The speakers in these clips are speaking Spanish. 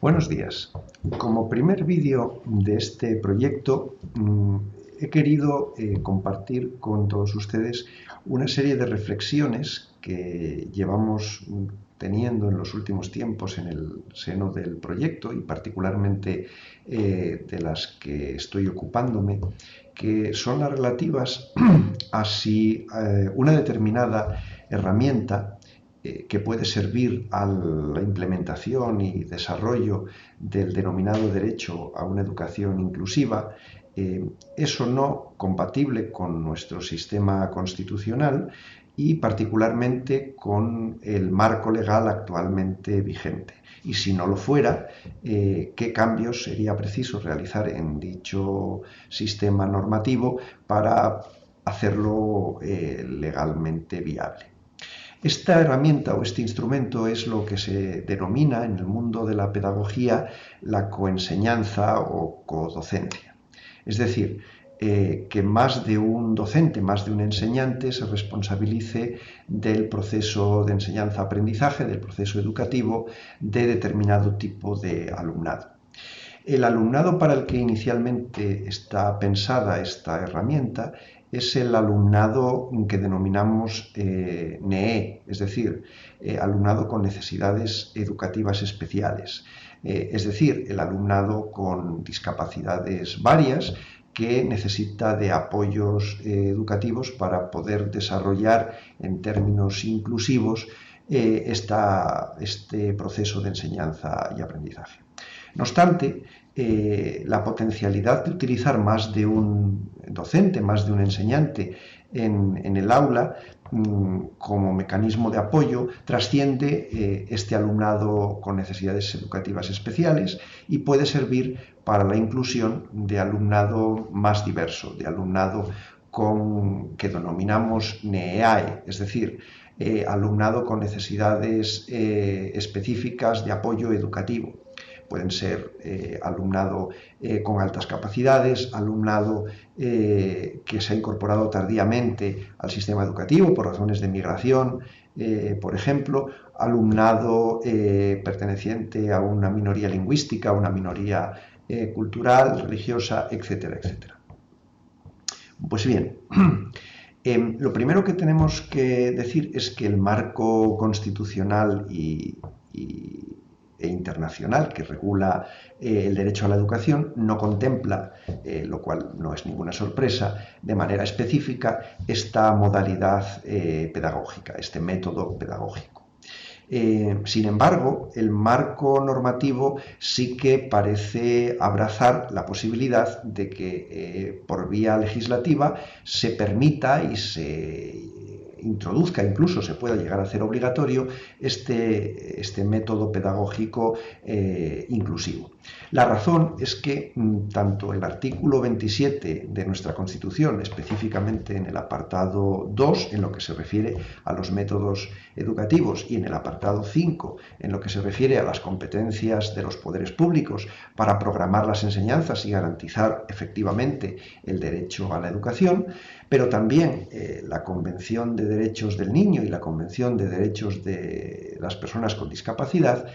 Buenos días. Como primer vídeo de este proyecto, he querido compartir con todos ustedes una serie de reflexiones que llevamos teniendo en los últimos tiempos en el seno del proyecto y particularmente de las que estoy ocupándome, que son las relativas a si una determinada herramienta que puede servir a la implementación y desarrollo del denominado derecho a una educación inclusiva, es o no compatible con nuestro sistema constitucional y particularmente con el marco legal actualmente vigente. Y si no lo fuera, ¿qué cambios sería preciso realizar en dicho sistema normativo para hacerlo legalmente viable? Esta herramienta o este instrumento es lo que se denomina en el mundo de la pedagogía la coenseñanza o codocencia. Es decir, que más de un docente, más de un enseñante se responsabilice del proceso de enseñanza-aprendizaje, del proceso educativo de determinado tipo de alumnado. El alumnado para el que inicialmente está pensada esta herramienta es el alumnado que denominamos NEE, es decir, alumnado con necesidades educativas especiales, es decir, el alumnado con discapacidades varias que necesita de apoyos educativos para poder desarrollar en términos inclusivos este proceso de enseñanza y aprendizaje. No obstante, la potencialidad de utilizar más de un docente, más de un enseñante en el aula como mecanismo de apoyo trasciende este alumnado con necesidades educativas especiales y puede servir para la inclusión de alumnado más diverso, de alumnado que denominamos NEAE, es decir, alumnado con necesidades específicas de apoyo educativo. Pueden ser alumnado con altas capacidades, alumnado que se ha incorporado tardíamente al sistema educativo por razones de migración, por ejemplo, alumnado perteneciente a una minoría lingüística, a una minoría cultural, religiosa, etcétera, etcétera. Pues bien, lo primero que tenemos que decir es que el marco constitucional e internacional que regula el derecho a la educación no contempla, lo cual no es ninguna sorpresa, de manera específica esta modalidad pedagógica, este método pedagógico. Sin embargo, el marco normativo sí que parece abrazar la posibilidad de que por vía legislativa se permita y se introduzca, incluso se pueda llegar a hacer obligatorio este método pedagógico inclusivo. La razón es que tanto el artículo 27 de nuestra Constitución, específicamente en el apartado 2, en lo que se refiere a los métodos educativos, y en el apartado 5, en lo que se refiere a las competencias de los poderes públicos para programar las enseñanzas y garantizar efectivamente el derecho a la educación, pero también la Convención de Derechos del Niño y la Convención de Derechos de las Personas con Discapacidad,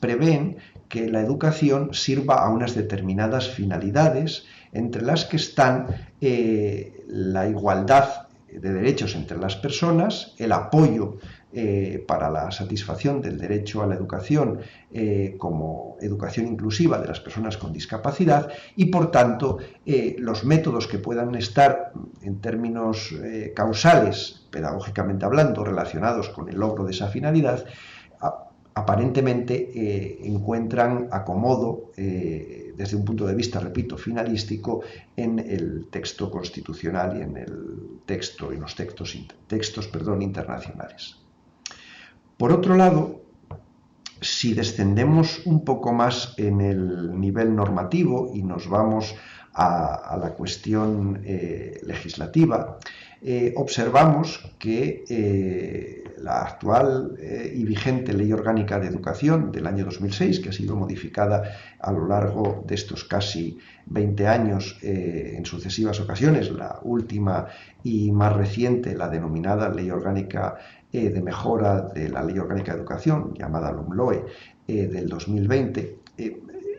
prevén que la educación sirva a unas determinadas finalidades, entre las que están la igualdad de derechos entre las personas, el apoyo para la satisfacción del derecho a la educación como educación inclusiva de las personas con discapacidad y, por tanto, los métodos que puedan estar en términos causales, pedagógicamente hablando, relacionados con el logro de esa finalidad, aparentemente encuentran acomodo desde un punto de vista, repito, finalístico en el texto constitucional y en los textos internacionales. Por otro lado, si descendemos un poco más en el nivel normativo y nos vamos a la cuestión legislativa, observamos que la actual y vigente Ley Orgánica de Educación del año 2006, que ha sido modificada a lo largo de estos casi 20 años en sucesivas ocasiones, la última y más reciente, la denominada Ley Orgánica de mejora de la Ley Orgánica de Educación, llamada LOMLOE, del 2020.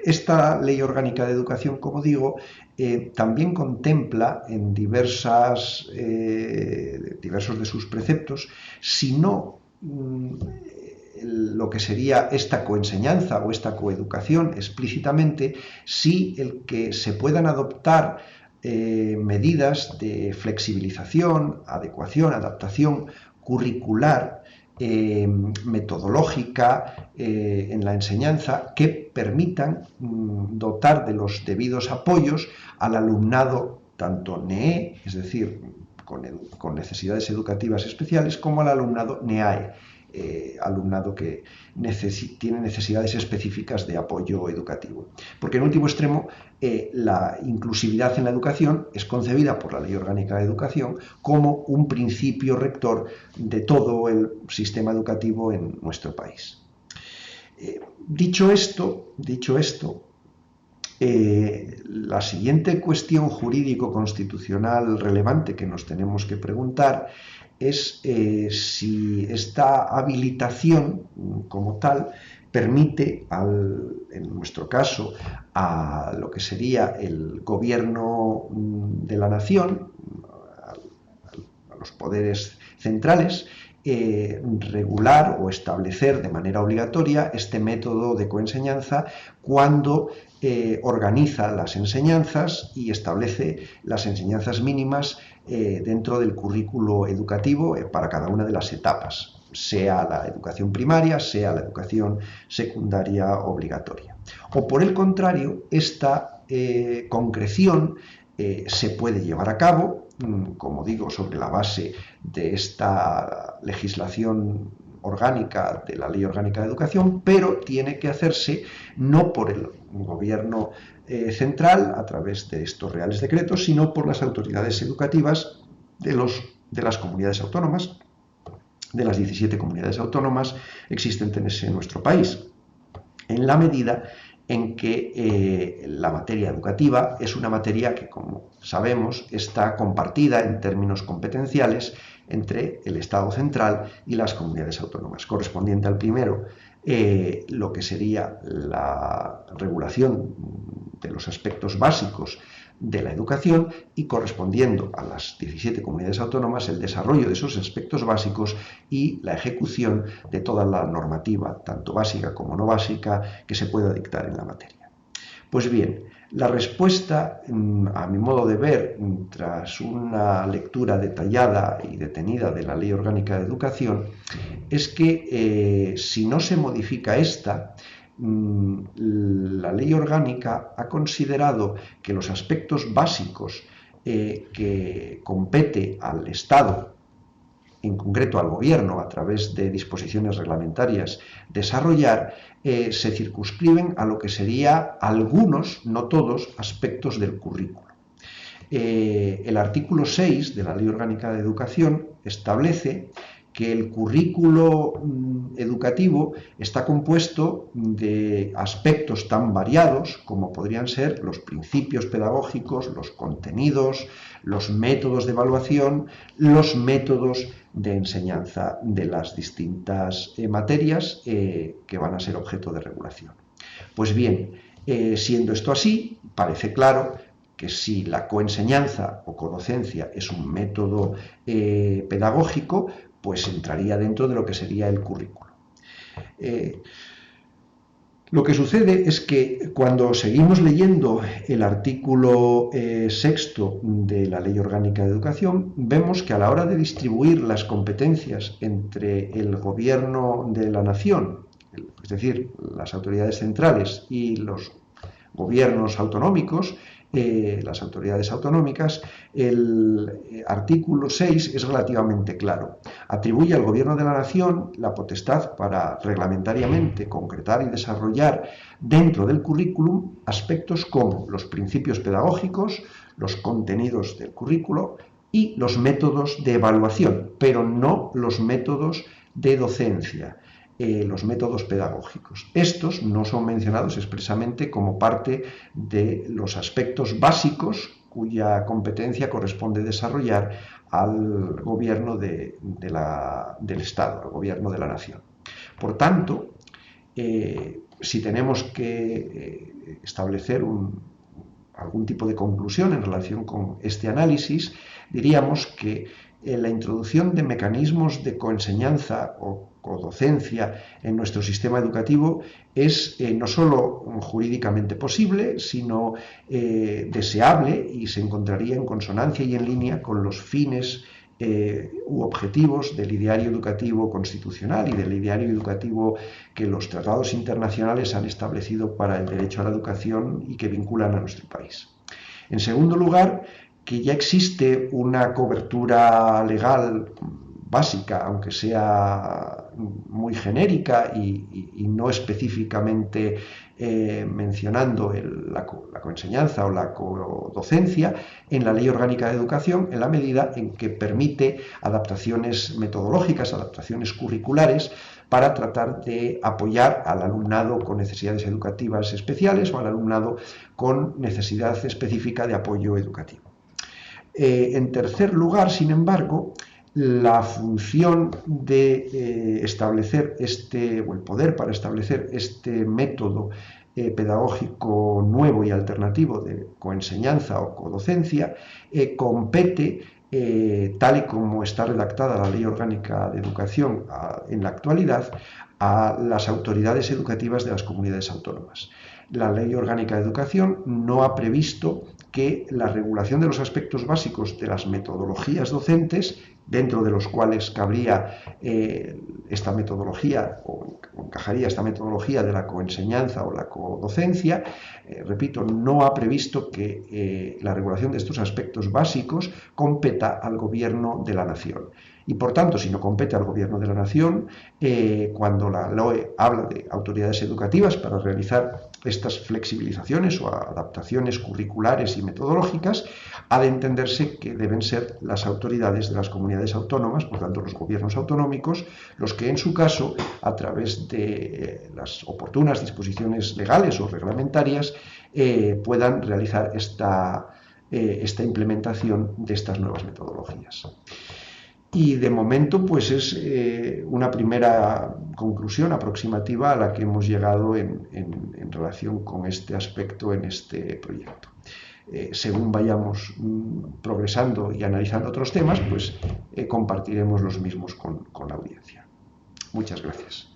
Esta Ley Orgánica de Educación, como digo, también contempla en diversos de sus preceptos, si no lo que sería esta coenseñanza o esta coeducación explícitamente, sí el que se puedan adoptar medidas de flexibilización, adecuación, adaptación curricular, metodológica en la enseñanza que permitan dotar de los debidos apoyos al alumnado, tanto NEE, es decir, con necesidades educativas especiales, como al alumnado NEAE, alumnado que tiene necesidades específicas de apoyo educativo. Porque en último extremo, la inclusividad en la educación es concebida por la Ley Orgánica de Educación como un principio rector de todo el sistema educativo en nuestro país. Dicho esto, la siguiente cuestión jurídico-constitucional relevante que nos tenemos que preguntar es si esta habilitación como tal permite, en nuestro caso, a lo que sería el gobierno de la nación, a los poderes centrales, regular o establecer de manera obligatoria este método de coenseñanza cuando organiza las enseñanzas y establece las enseñanzas mínimas dentro del currículo educativo para cada una de las etapas, sea la educación primaria, sea la educación secundaria obligatoria. O por el contrario, esta concreción se puede llevar a cabo, como digo, sobre la base de esta legislación orgánica de la Ley Orgánica de Educación, pero tiene que hacerse no por el gobierno central a través de estos reales decretos, sino por las autoridades educativas de las comunidades autónomas, de las 17 comunidades autónomas existentes en nuestro país, en la medida en que la materia educativa es una materia que, como sabemos, está compartida en términos competenciales entre el Estado central y las comunidades autónomas. Correspondiente al primero, lo que sería la regulación de los aspectos básicos de la educación, y correspondiendo a las 17 comunidades autónomas el desarrollo de esos aspectos básicos y la ejecución de toda la normativa, tanto básica como no básica, que se pueda dictar en la materia. Pues bien, la respuesta, a mi modo de ver, tras una lectura detallada y detenida de la Ley Orgánica de Educación, es que si no se modifica esta, la Ley Orgánica ha considerado que los aspectos básicos que compete al Estado, en concreto al Gobierno, a través de disposiciones reglamentarias, desarrollar, se circunscriben a lo que sería algunos, no todos, aspectos del currículo. El artículo 6 de la Ley Orgánica de Educación establece que el currículo educativo está compuesto de aspectos tan variados como podrían ser los principios pedagógicos, los contenidos, los métodos de evaluación, los métodos de enseñanza de las distintas materias que van a ser objeto de regulación. Pues bien, siendo esto así, parece claro que si la coenseñanza o codocencia es un método pedagógico, pues entraría dentro de lo que sería el currículo. Lo que sucede es que cuando seguimos leyendo el artículo 6 de la Ley Orgánica de Educación, vemos que a la hora de distribuir las competencias entre el Gobierno de la Nación, es decir, las autoridades centrales y los gobiernos autonómicos, las autoridades autonómicas, el artículo 6 es relativamente claro. Atribuye al Gobierno de la Nación la potestad para reglamentariamente concretar y desarrollar dentro del currículum aspectos como los principios pedagógicos, los contenidos del currículo y los métodos de evaluación, pero no los métodos de docencia, los métodos pedagógicos. Estos no son mencionados expresamente como parte de los aspectos básicos cuya competencia corresponde desarrollar al gobierno del Estado, al gobierno de la nación. Por tanto, si tenemos que establecer algún tipo de conclusión en relación con este análisis, diríamos que la introducción de mecanismos de coenseñanza o codocencia en nuestro sistema educativo es no solo jurídicamente posible, sino deseable, y se encontraría en consonancia y en línea con los fines u objetivos del ideario educativo constitucional y del ideario educativo que los tratados internacionales han establecido para el derecho a la educación y que vinculan a nuestro país. En segundo lugar, que ya existe una cobertura legal básica, aunque sea muy genérica y no específicamente mencionando la coenseñanza o la codocencia, en la Ley Orgánica de Educación, en la medida en que permite adaptaciones metodológicas, adaptaciones curriculares, para tratar de apoyar al alumnado con necesidades educativas especiales o al alumnado con necesidad específica de apoyo educativo. En tercer lugar, sin embargo, la función de establecer o el poder para establecer este método pedagógico nuevo y alternativo de coenseñanza o codocencia compete, tal y como está redactada la Ley Orgánica de Educación en la actualidad, a las autoridades educativas de las comunidades autónomas. La Ley Orgánica de Educación no ha previsto que la regulación de los aspectos básicos de las metodologías docentes, dentro de los cuales cabría esta metodología o encajaría esta metodología de la coenseñanza o la codocencia, repito, no ha previsto que la regulación de estos aspectos básicos competa al gobierno de la nación. Y por tanto, si no compete al gobierno de la nación, cuando la LOE habla de autoridades educativas para realizar estas flexibilizaciones o adaptaciones curriculares y metodológicas, ha de entenderse que deben ser las autoridades de las comunidades autónomas, por tanto los gobiernos autonómicos, los que en su caso, a través de las oportunas disposiciones legales o reglamentarias, puedan realizar esta implementación de estas nuevas metodologías. Y de momento, pues es una primera conclusión aproximativa a la que hemos llegado en relación con este aspecto en este proyecto. Según vayamos progresando y analizando otros temas, pues compartiremos los mismos con la audiencia. Muchas gracias.